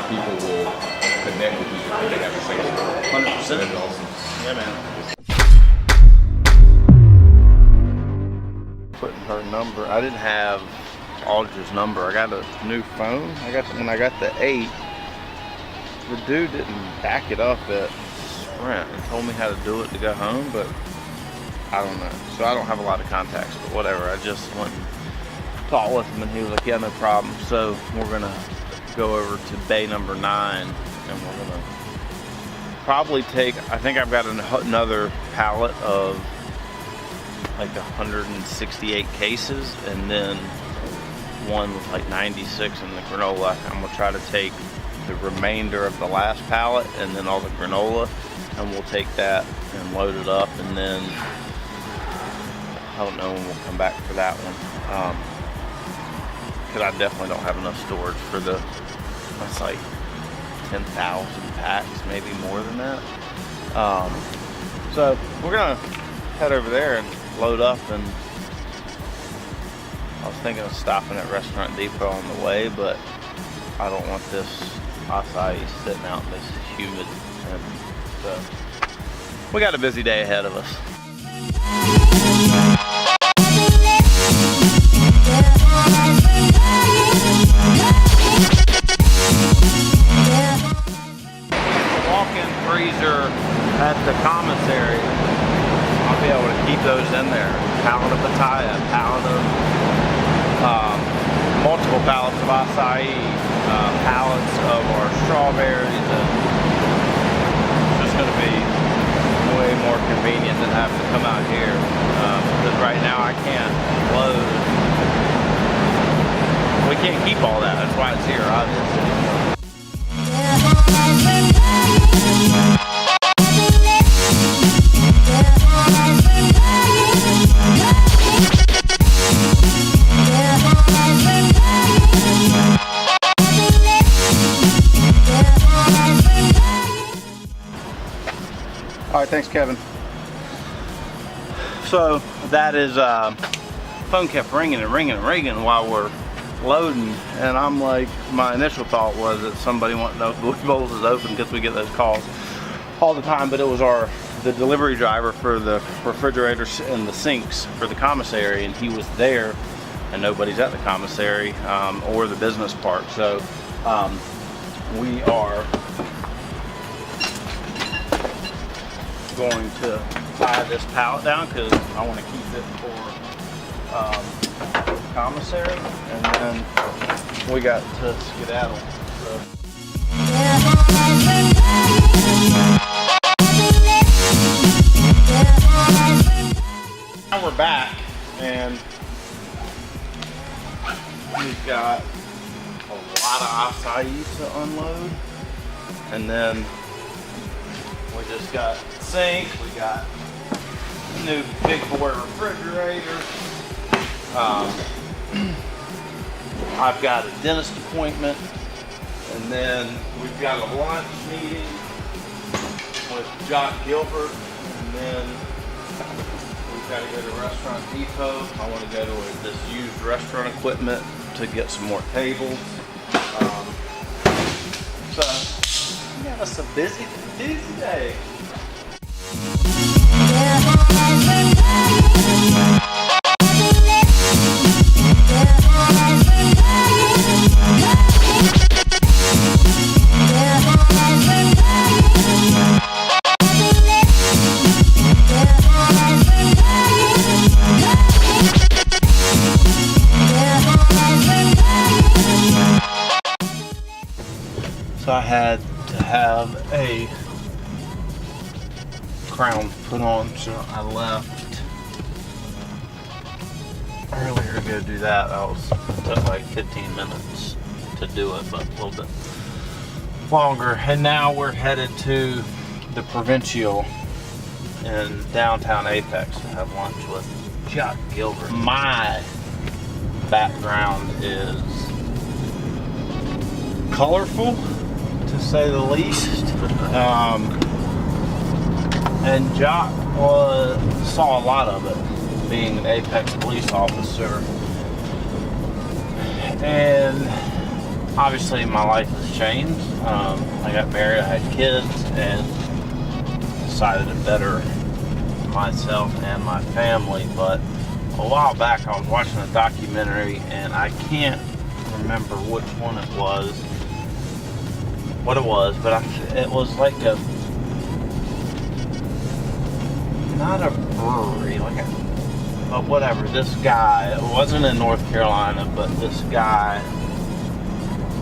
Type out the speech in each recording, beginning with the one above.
of people will connect with you if they have the same story. 100%. That's awesome. Yeah, man. Putting her number. I didn't have Audra's number. I got a new phone. When I got the 8, the dude didn't back it up at Sprint and told me how to do it to go home, but I don't know. So I don't have a lot of contacts, but whatever. I just went and talked with him and he was like, yeah, no problem. So we're gonna go over to bay number 9 and we're gonna probably take, I think I've got another pallet of like 168 cases and then one with like 96 in the granola. I'm gonna try to take the remainder of the last pallet and then all the granola, and we'll take that and load it up, and then I don't know when we'll come back for that one, because I definitely don't have enough storage for that's like 10,000 packs, maybe more than that. So we're gonna head over there and load up, and I was thinking of stopping at Restaurant Depot on the way, but I don't want this acai sitting out in this humid, and so we got a busy day ahead of us. Walk-in freezer at the commissary, I'll be able to keep those in there. A pallet of acai, a pallet of multiple pallets of acai, pallets of our strawberries, and it's just going to be way more convenient than having to come out here, because right now I can't load. We can't keep all that, that's why it's here, obviously. All right, thanks, Kevin. So that is, phone kept ringing and ringing and ringing while we're loading, and I'm like, my initial thought was that somebody wanted to know if Buoy Bowls is open, because we get those calls all the time, but it was the delivery driver for the refrigerators and the sinks for the commissary, and he was there, and nobody's at the commissary or the business park. So we are going to tie this pallet down because I want to keep it for commissary, and then we got to skedaddle. So. Now we're back, and we've got a lot of acai to unload, and then we just got sink, we got new big boy refrigerator. I've got a dentist appointment, and then we've got a lunch meeting with Jacques Gilbert, and then we've got to go to Restaurant Depot. I want to go to this used restaurant equipment to get some more tables. So yeah, that's a busy day. So I had to have a crown put on, so I left earlier to go do that. It took like 15 minutes to do it, but a little bit longer. And now we're headed to the Provincial in downtown Apex to have lunch with Jacques Gilbert. My background is colorful, to say the least, and Jacques saw a lot of it, being an Apex police officer, and obviously my life has changed. I got married, I had kids, and decided to better myself and my family. But a while back I was watching a documentary, and I can't remember which one it was, but it was like not a brewery, but whatever. This guy, it wasn't in North Carolina, but this guy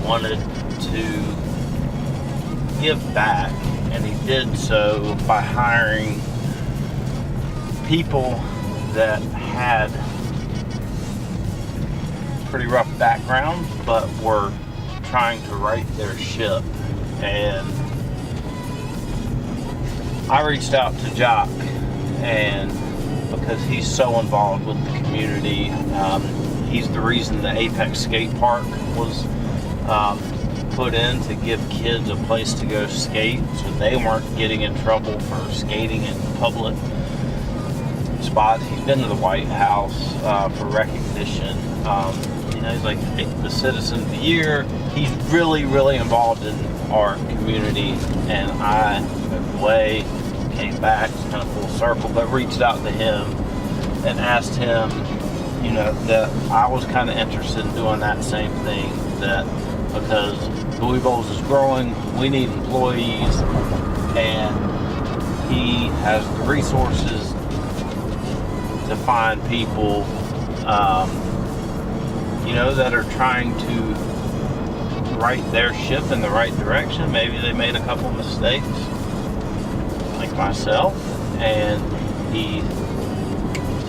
wanted to give back, and he did so by hiring people that had pretty rough backgrounds but were trying to right their ship. And I reached out to Jacques, and because he's so involved with the community, he's the reason the Apex skate park was put in, to give kids a place to go skate so they weren't getting in trouble for skating in public spots. He's been to the White House for recognition. He's like the Citizen of the Year. He's really, really involved in our community, and I, in a way, came back kind of full circle, but reached out to him and asked him, that I was kind of interested in doing that same thing, that because Buoy Bowls is growing, we need employees, and he has the resources to find people, that are trying to right their ship in the right direction. Maybe they made a couple mistakes, like myself, and he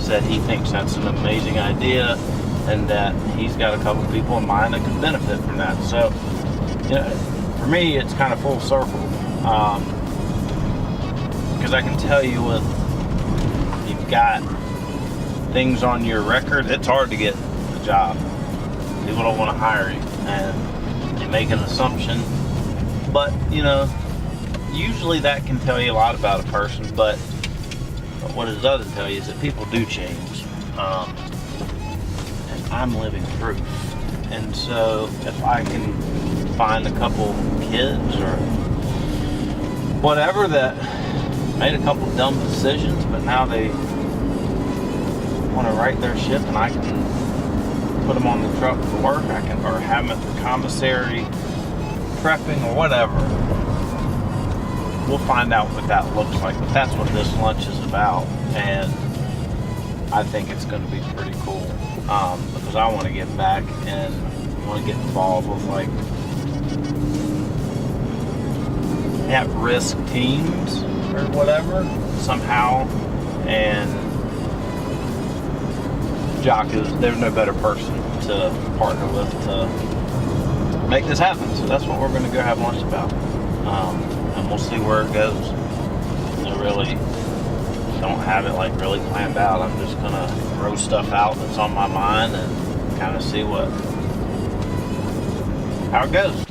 said he thinks that's an amazing idea, and that he's got a couple people in mind that could benefit from that. So, for me, it's kind of full circle, because I can tell you, with you've got things on your record, it's hard to get a job. People don't want to hire you, and they make an assumption. But, usually that can tell you a lot about a person, but what it doesn't tell you is that people do change. And I'm living proof. And so if I can find a couple kids or whatever that made a couple dumb decisions, but now they want to right their ship, and I can put them on the truck for work, or have them at the commissary prepping or whatever. We'll find out what that looks like, but that's what this lunch is about, and I think it's going to be pretty cool, because I want to get back and want to get involved with at-risk teams or whatever somehow, and Jacques there's no better person to partner with to make this happen. So that's what we're going to go have lunch about. And we'll see where it goes. I really don't have it really planned out. I'm just going to throw stuff out that's on my mind and kind of see how it goes.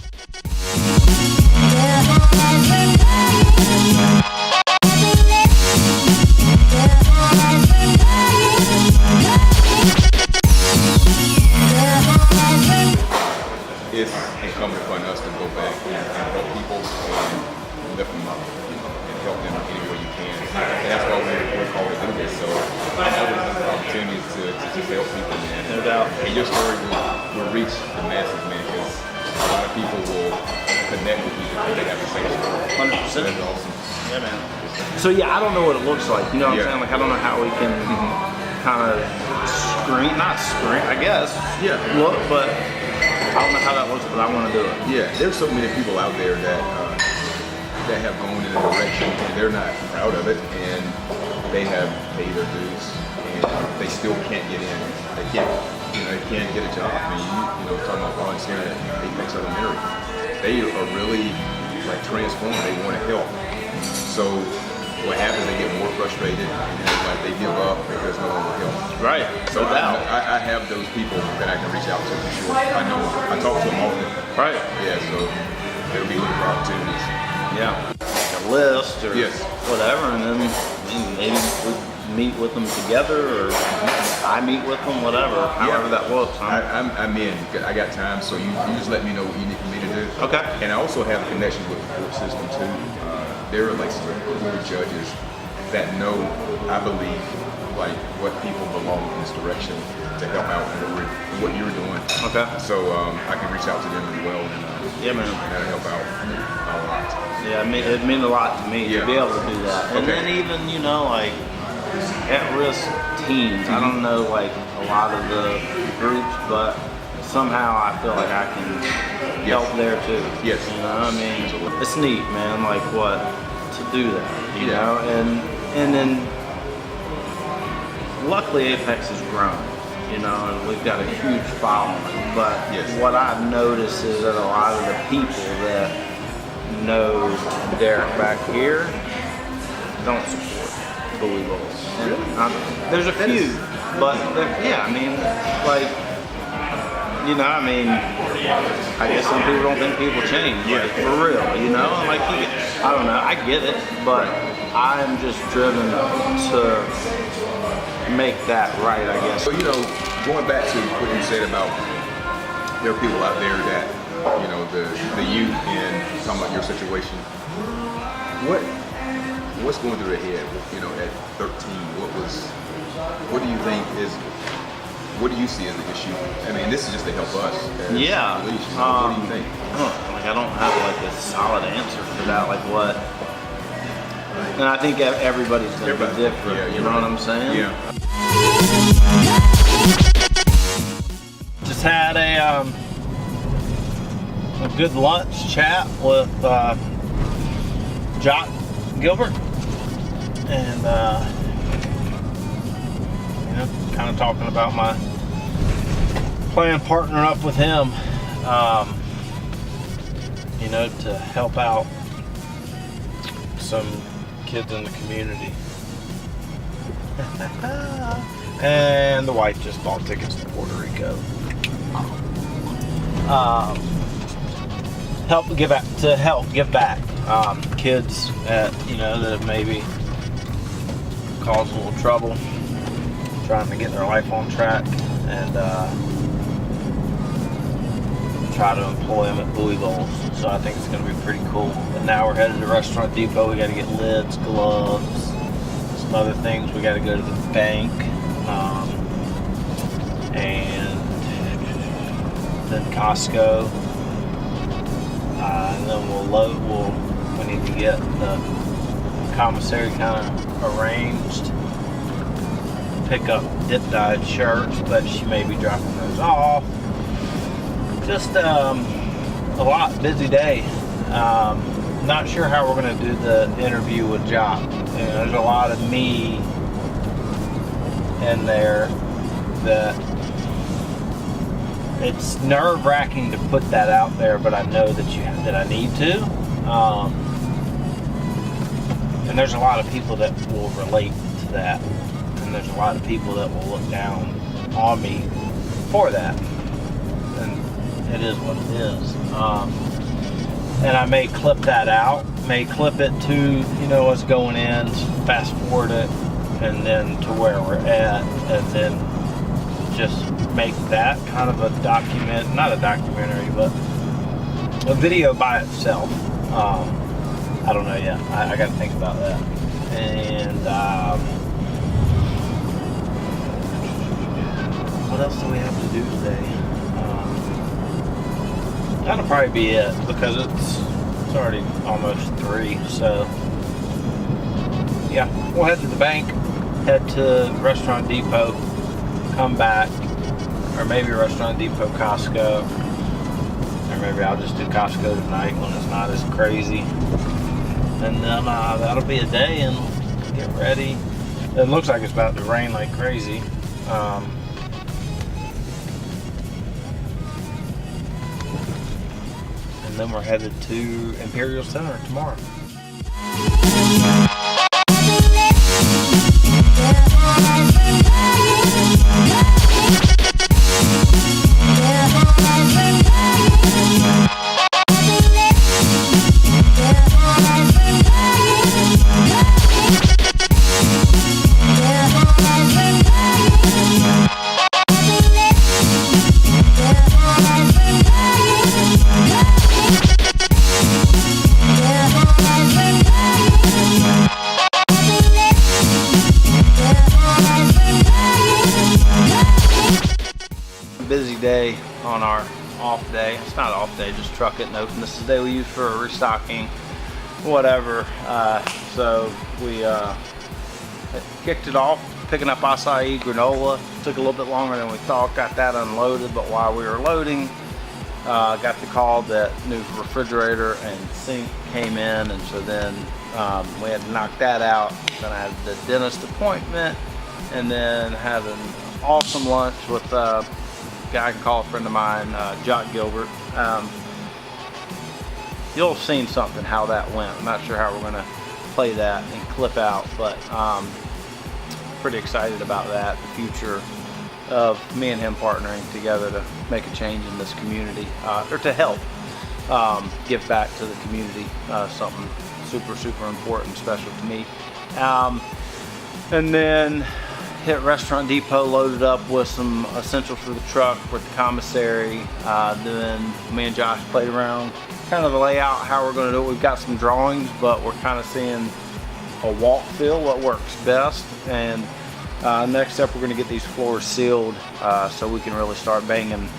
It's incumbent upon us to go back and help people and lift them up, and help them any way you can. And that's why we're always doing this. So I'm always looking for opportunities to just help people, man. No doubt. And your story will reach the masses, man, because a lot of people will connect with you if they have the same story. 100%. That's awesome. Yeah, man. So I don't know what it looks like. You know what I'm saying? I don't know how we can kind of not screen, I guess. Yeah. Look, but I don't know how that looks, but I want to do it. Yeah, there's so many people out there that have gone in a direction and they're not proud of it, and they have paid their dues and they still can't get in. They can't get a job. I mean, talking about volunteering at Apex Elementary, they are really transformed. They want to help. So what happens? They get more frustrated and they give up because no one will help. Right. So I have those people that I can reach out to for sure. I know. I talk to them often. Right. Yeah. So they'll be looking for opportunities. Yeah. Like a list or whatever, and then maybe we meet with them together, or I meet with them, whatever, however that looks. Huh? I'm in. I got time, so you just let me know what you need for me to do. Okay. And I also have a connection with the court system too. There are like some court judges that know, I believe, like what people belong in this direction to help out in what you're doing. Okay. So I can reach out to them as well, and Yeah, man. that'll help out a lot. Yeah, it meant a lot to me to be able to do that. And then even, you know, like at-risk teens. I don't know like a lot of the groups, but somehow I feel like I can help there too. Yes. You know, I mean, it's neat, man. Like what to do that, you know, and then luckily Apex has grown. You know, and we've got a huge following. But what I've noticed is that a lot of the people that know Derek back here don't support Buoy Bowls. There's a few, but yeah, I mean, like, you know, I mean, I guess some people don't think people change, like, for real, you know? Like, I don't know, I get it, but I'm just driven to make that right, I guess. So, you know, going back to what you said about there are people out there that, you know, the youth and talking about your situation. What's going through their head, you know, at 13? What do you think is, what do you see as an issue? I mean, this is just to help us. Yeah. Police, you know, what do you think? Like, I don't have like a solid answer for that. Like what? And I think everybody's gonna be different. Yeah, you know what I'm saying? Yeah. Just had a good lunch chat with Jacques Gilbert, and you know, kind of talking about my plan, partnering up with him, you know, to help out some kids in the community. And the wife just bought tickets to Puerto Rico. Help give back. Kids that, you know, that have maybe caused a little trouble, trying to get their life on track, and try to employ them at Buoy Bowls. So I think it's going to be pretty cool. And now we're headed to Restaurant Depot. We got to get lids, gloves, some other things. We got to go to the bank, and then Costco. And then we need to get the commissary kind of arranged. Pick up dip-dyed shirts, but she may be dropping those off. Just a lot, busy day. Not sure how we're going to do the interview with Jacques. You know, there's a lot of me in there that it's nerve-wracking to put that out there, but I know that I need to. And there's a lot of people that will relate to that, and there's a lot of people that will look down on me for that. And it is what it is. And I may clip that out, may clip it to, you know, what's going in, fast forward it, and then to where we're at, and then just make that kind of a not a documentary, but a video by itself. I don't know yet. I got to think about that. And what else do we have to do today? That'll probably be it, because it's already almost 3. So yeah, we'll head to the bank, head to Restaurant Depot, come back, or maybe Restaurant Depot, Costco, or maybe I'll just do Costco tonight when it's not as crazy. And then that'll be a day, and get ready. It looks like it's about to rain like crazy. And then we're headed to Imperial Center tomorrow. Yeah. on our off day. It's not off day, just truck it and open. This is the day we use for restocking, whatever. So we kicked it off, picking up acai, granola. Took a little bit longer than we thought, got that unloaded, but while we were loading, got the call that new refrigerator and sink came in, and so then we had to knock that out. Then I had the dentist appointment, and then had an awesome lunch with a guy I can call a friend of mine, Jacques Gilbert. You'll have seen something how that went. I'm not sure how we're gonna play that and clip out, but pretty excited about that, the future of me and him partnering together to make a change in this community, or to help give back to the community, something super important, special to me. And then hit Restaurant Depot, loaded up with some essentials for the truck with the commissary. Then me and Josh played around kind of the layout, how we're going to do it. We've got some drawings, but we're kind of seeing a walk feel, what works best. And next up, we're going to get these floors sealed so we can really start banging,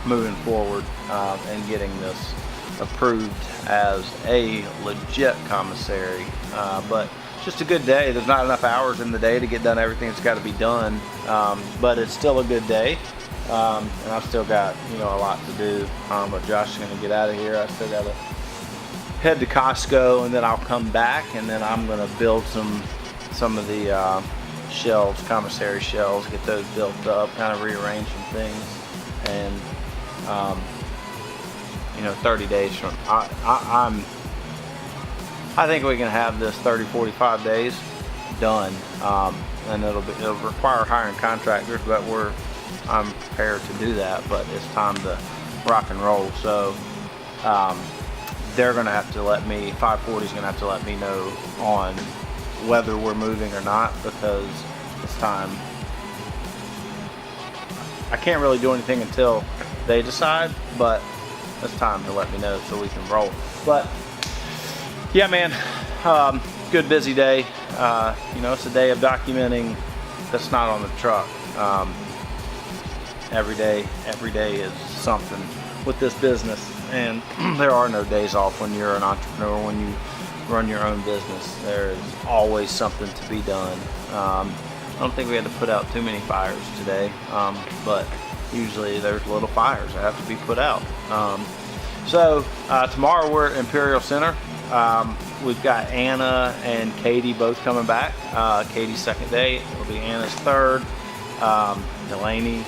moving forward, and getting this approved as a legit commissary. But just a good day. There's not enough hours in the day to get done everything that's got to be done, but it's still a good day. And I've still got, you know, a lot to do. But Josh is going to get out of here. I still got to head to Costco, and then I'll come back, and then I'm going to build some of the shelves, commissary shelves, get those built up, kind of rearrange some things, and you know, 30 days from I think we can have this 30-45 days done, and it'll require hiring contractors, but I'm prepared to do that. But it's time to rock and roll. So they're gonna have to let me, 540 is gonna have to let me know on whether we're moving or not, because it's time. I can't really do anything until they decide, but it's time to let me know so we can roll. But yeah, man, good busy day. You know, it's a day of documenting that's not on the truck. Every day is something with this business, and there are no days off when you're an entrepreneur, when you run your own business. There is always something to be done. I don't think we had to put out too many fires today, but usually there's little fires that have to be put out. So tomorrow we're at Imperial Center. We've got Anna and Katie both coming back. Katie's second day. It'll be Anna's third. Delaney.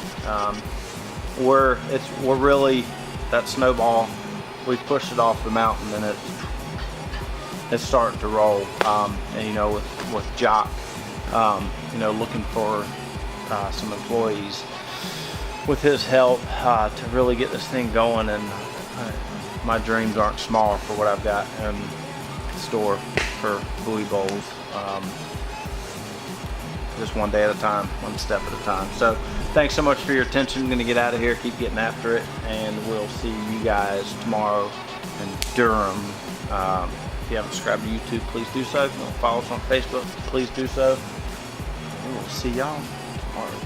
We're really, that snowball, we've pushed it off the mountain, and it's starting to roll. And you know, with Jacques, you know, looking for some employees with his help to really get this thing going. And my dreams aren't small for what I've got in store for Buoy Bowls. Just one day at a time, one step at a time. So thanks so much for your attention. I'm gonna get out of here, keep getting after it, and we'll see you guys tomorrow in Durham. If you haven't subscribed to YouTube, please do so. If you want to follow us on Facebook, please do so. And we'll see y'all tomorrow.